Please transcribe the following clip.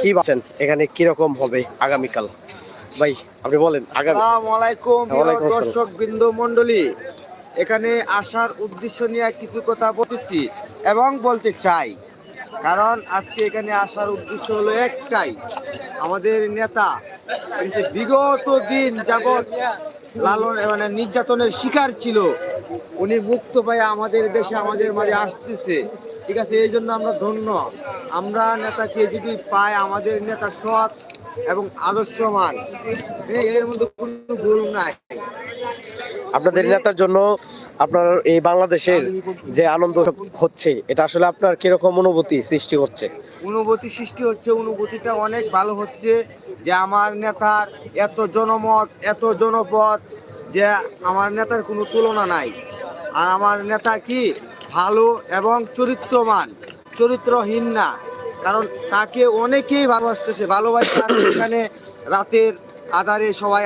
কি ভাবছেন এখানে কিরকম হবে আগামীকাল? ভাই আপনি বলেন। আসসালামু আলাইকুম প্রিয় ওয়ালাইকুম আসসালাম। দর্শক বিন্দু মণ্ডলী, এখানে আসার উদ্দেশ্য নিয়ে কিছু কথা বলতেছি এবং বলতে চাই। কারণ আজকে এখানে আসার উদ্দেশ্য হলো একটাই, আমাদের নেতা বিগত দিন যাবৎ লালন মানে নির্যাতনের শিকার ছিল, উনি মুক্ত পায় আমাদের দেশে আমাদের মাঝে আসতেছে। ঠিক আছে, এই জন্য আমরা ধন্য। আমরা নেতাকে যদি পাই, আমাদের নেতা সৎ এবং আদর্শমান, এর মধ্যে কোনো ভুল নাই। আপনাদের নেতার জন্য আপনার এই বাংলাদেশের যে আনন্দ হচ্ছে, এটা আসলে আপনার কিরকম অনুভূতি সৃষ্টি করছে? অনুভূতি সৃষ্টি হচ্ছে, অনুভূতিটা অনেক ভালো হচ্ছে যে আমার নেতার এত জনমত, এত জনপদ, যে আমার নেতার কোনো তুলনা নাই। আর আমার নেতা কি ভালো এবং চরিত্রবান, চরিত্রহীন না। কারণ তাকে অনেকেই ভালোবাসতেছে, ভালোবাসতে এখানে রাতের আধারে সবাই